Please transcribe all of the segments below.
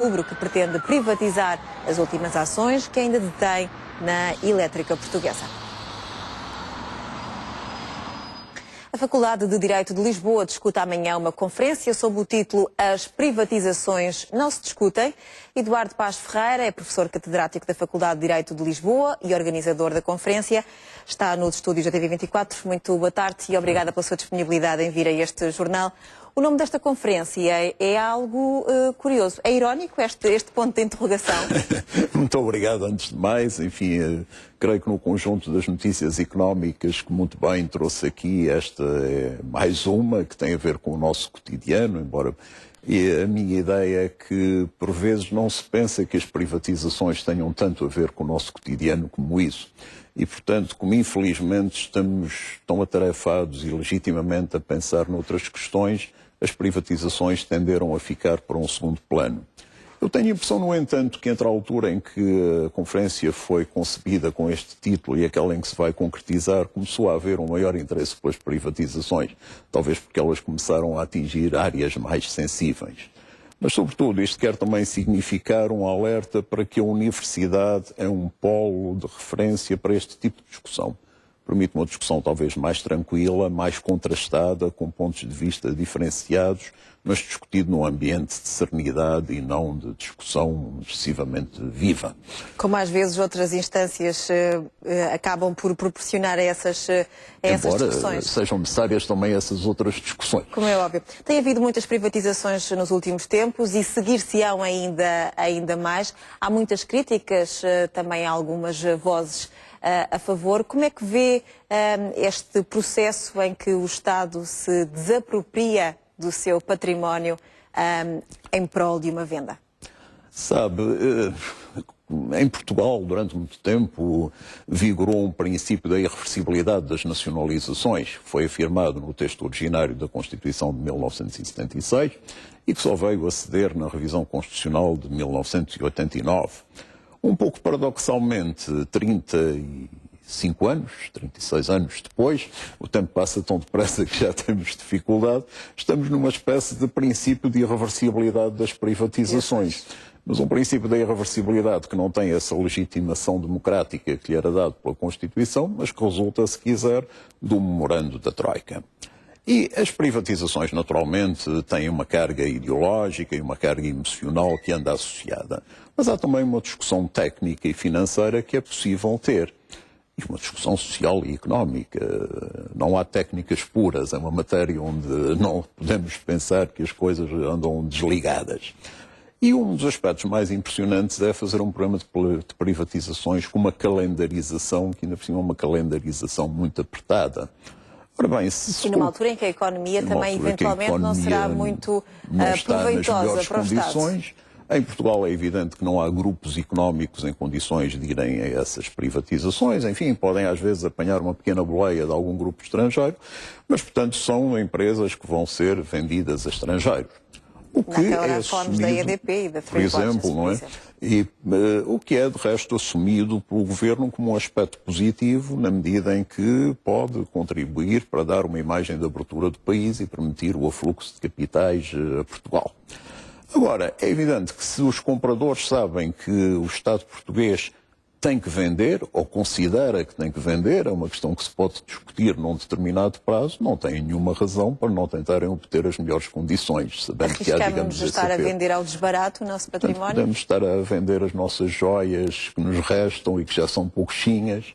Outubro, que pretende privatizar as últimas ações que ainda detém na elétrica portuguesa. A Faculdade de Direito de Lisboa discute amanhã uma conferência sob o título As privatizações não se discutem. Eduardo Paz Ferreira é professor catedrático da Faculdade de Direito de Lisboa e organizador da conferência. Está nos estúdios da TV24. Muito boa tarde e obrigada pela sua disponibilidade em vir a este jornal. O nome desta conferência é algo curioso. É irónico este ponto de interrogação? Muito obrigado, antes de mais. Enfim, creio que no conjunto das notícias económicas que muito bem trouxe aqui, esta é mais uma que tem a ver com o nosso cotidiano, embora a minha ideia é que, por vezes, não se pensa que as privatizações tenham tanto a ver com o nosso cotidiano como isso. E, portanto, como infelizmente estamos tão atarefados e legitimamente a pensar noutras questões, as privatizações tenderam a ficar para um segundo plano. Eu tenho a impressão, no entanto, que entre a altura em que a conferência foi concebida com este título e aquela em que se vai concretizar, começou a haver um maior interesse pelas privatizações, talvez porque elas começaram a atingir áreas mais sensíveis. Mas, sobretudo, isto quer também significar um alerta para que a universidade é um polo de referência para este tipo de discussão. Permite uma discussão talvez mais tranquila, mais contrastada, com pontos de vista diferenciados, mas discutido num ambiente de serenidade e não de discussão excessivamente viva. Como às vezes outras instâncias acabam por proporcionar essas discussões. Embora sejam necessárias também essas outras discussões. Como é óbvio. Tem havido muitas privatizações nos últimos tempos e seguir-se-ão ainda mais. Há muitas críticas, também há algumas vozes a favor. Como é que vê este processo em que o Estado se desapropria do seu património em prol de uma venda? Sabe, em Portugal, durante muito tempo, vigorou um princípio da irreversibilidade das nacionalizações, que foi afirmado no texto originário da Constituição de 1976 e que só veio a ceder na revisão constitucional de 1989. Um pouco paradoxalmente, 35 anos, 36 anos depois, o tempo passa tão depressa que já temos dificuldade, estamos numa espécie de princípio de irreversibilidade das privatizações. Mas um princípio da irreversibilidade que não tem essa legitimação democrática que lhe era dado pela Constituição, mas que resulta, se quiser, do memorando da Troika. E as privatizações, naturalmente, têm uma carga ideológica e uma carga emocional que anda associada. Mas há também uma discussão técnica e financeira que é possível ter. E uma discussão social e económica. Não há técnicas puras, é uma matéria onde não podemos pensar que as coisas andam desligadas. E um dos aspectos mais impressionantes é fazer um programa de privatizações com uma calendarização, que ainda por cima é uma calendarização muito apertada. Ora bem, e numa altura em que a economia também eventualmente não será muito proveitosa para o Estado. Em Portugal é evidente que não há grupos económicos em condições de irem a essas privatizações. Enfim, podem às vezes apanhar uma pequena boleia de algum grupo estrangeiro, mas, portanto, são empresas que vão ser vendidas a estrangeiros. O que é assumido, da EDP e da por exemplo, não é? E o que é, de resto, assumido pelo Governo como um aspecto positivo, na medida em que pode contribuir para dar uma imagem de abertura do país e permitir o afluxo de capitais a Portugal. Agora, é evidente que se os compradores sabem que o Estado português tem que vender, ou considera que tem que vender, é uma questão que se pode discutir num determinado prazo, não têm nenhuma razão para não tentarem obter as melhores condições, sabendo que há, digamos, estar a vender ao desbarato o nosso património? Portanto, podemos estar a vender as nossas joias que nos restam e que já são pouquinhas,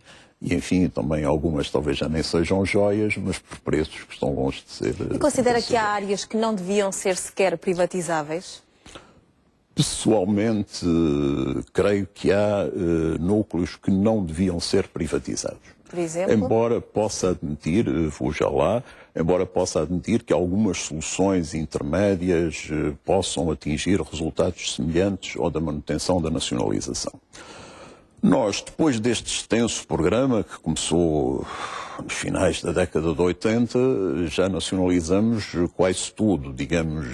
e enfim, também algumas talvez já nem sejam joias, mas por preços que estão longe de ser... E considera que há áreas que não deviam ser sequer privatizáveis? Pessoalmente, creio que há núcleos que não deviam ser privatizados. Por exemplo? Embora possa admitir, vou já lá, embora possa admitir que algumas soluções intermédias possam atingir resultados semelhantes ao da manutenção da nacionalização. Nós, depois deste extenso programa, que começou nos finais da década de 80, já nacionalizamos quase tudo, digamos,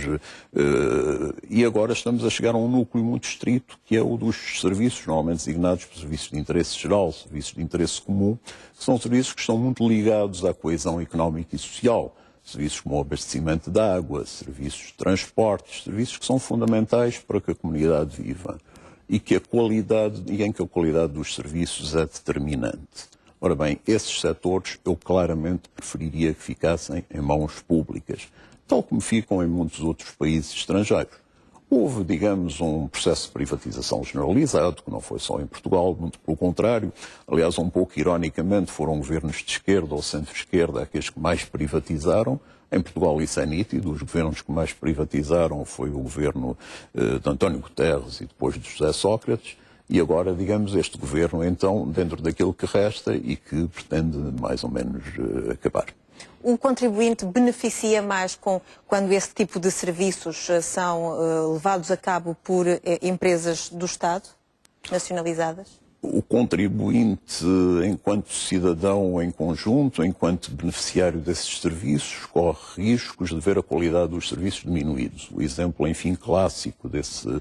e agora estamos a chegar a um núcleo muito estrito, que é o dos serviços, normalmente designados por serviços de interesse geral, serviços de interesse comum, que são serviços que estão muito ligados à coesão económica e social. serviços como o abastecimento de água, serviços de transportes, serviços que são fundamentais para que a comunidade viva e em que a qualidade dos serviços é determinante. Ora bem, esses setores eu claramente preferiria que ficassem em mãos públicas, tal como ficam em muitos outros países estrangeiros. Houve, digamos, um processo de privatização generalizado, que não foi só em Portugal, muito pelo contrário. Aliás, um pouco ironicamente, foram governos de esquerda ou centro-esquerda aqueles que mais privatizaram. Em Portugal isso é nítido, os governos que mais privatizaram foi o governo de António Guterres e depois de José Sócrates. E agora, digamos, este governo, então, dentro daquilo que resta e que pretende mais ou menos acabar. O contribuinte beneficia mais quando esse tipo de serviços são levados a cabo por empresas do Estado, nacionalizadas? O contribuinte, enquanto cidadão em conjunto, enquanto beneficiário desses serviços, corre riscos de ver a qualidade dos serviços diminuídos. O exemplo, enfim, clássico dessa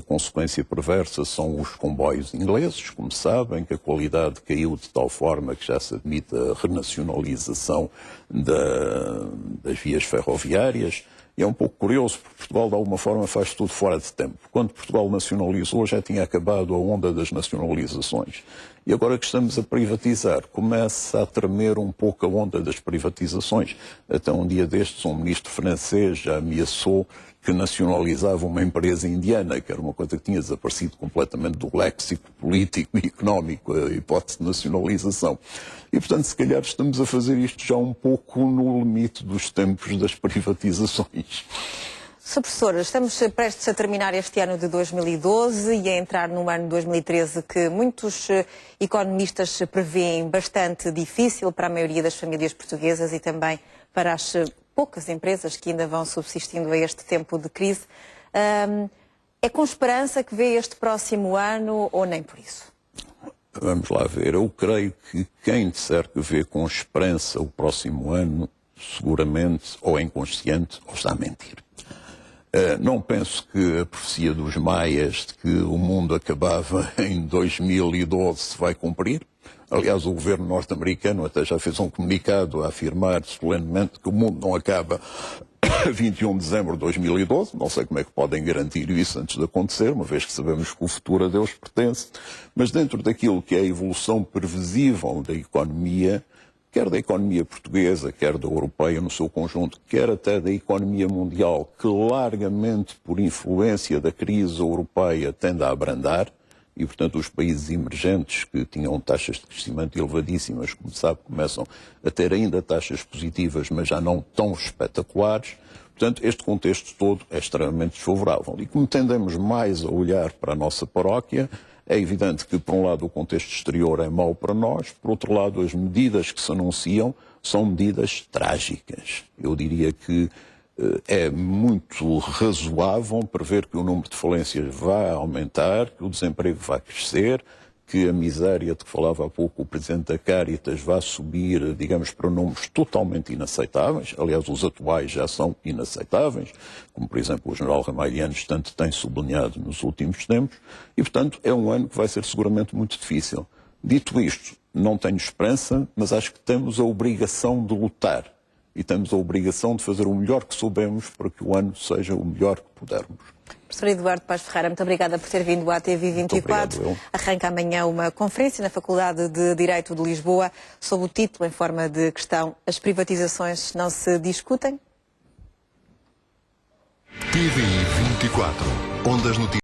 consequência perversa são os comboios ingleses, como sabem, que a qualidade caiu de tal forma que já se admite a renacionalização das vias ferroviárias. E é um pouco curioso, porque Portugal, de alguma forma, faz tudo fora de tempo. Quando Portugal nacionalizou, já tinha acabado a onda das nacionalizações. E agora que estamos a privatizar, começa a tremer um pouco a onda das privatizações. Até um dia destes, um ministro francês já ameaçou que nacionalizava uma empresa indiana, que era uma coisa que tinha desaparecido completamente do léxico político e económico, a hipótese de nacionalização. E, portanto, se calhar estamos a fazer isto já um pouco no limite dos tempos das privatizações. Sr. Professor, estamos prestes a terminar este ano de 2012 e a entrar no ano de 2013 que muitos economistas prevêem bastante difícil para a maioria das famílias portuguesas e também para as poucas empresas que ainda vão subsistindo a este tempo de crise. É com esperança que vê este próximo ano ou nem por isso? Vamos lá ver. Eu creio que quem disser que vê com esperança o próximo ano, seguramente ou é inconsciente ou está a mentir. Não penso que a profecia dos maias de que o mundo acabava em 2012 se vai cumprir. Aliás, o governo norte-americano até já fez um comunicado a afirmar solenemente que o mundo não acaba 21 de dezembro de 2012. Não sei como é que podem garantir isso antes de acontecer, uma vez que sabemos que o futuro a Deus pertence. Mas dentro daquilo que é a evolução previsível da economia, quer da economia portuguesa, quer da europeia no seu conjunto, quer até da economia mundial, que largamente por influência da crise europeia tende a abrandar, e, portanto, os países emergentes que tinham taxas de crescimento elevadíssimas, como sabe, começam a ter ainda taxas positivas, mas já não tão espetaculares. Portanto, este contexto todo é extremamente desfavorável. E como tendemos mais a olhar para a nossa paróquia, é evidente que, por um lado, o contexto exterior é mau para nós, por outro lado, as medidas que se anunciam são medidas trágicas. Eu diria que é muito razoável prever que o número de falências vai aumentar, que o desemprego vai crescer, que a miséria de que falava há pouco o Presidente da Caritas vai subir, digamos, para números totalmente inaceitáveis. Aliás, os atuais já são inaceitáveis, como, por exemplo, o General Ramalhianos tanto tem sublinhado nos últimos tempos. E, portanto, é um ano que vai ser seguramente muito difícil. Dito isto, não tenho esperança, mas acho que temos a obrigação de lutar. E temos a obrigação de fazer o melhor que soubemos para que o ano seja o melhor que pudermos. Professor Eduardo Paes Ferreira, muito obrigada por ter vindo à TV24. Arranca amanhã uma conferência na Faculdade de Direito de Lisboa sob o título, em forma de questão, As privatizações não se discutem? TV24, onde as notícias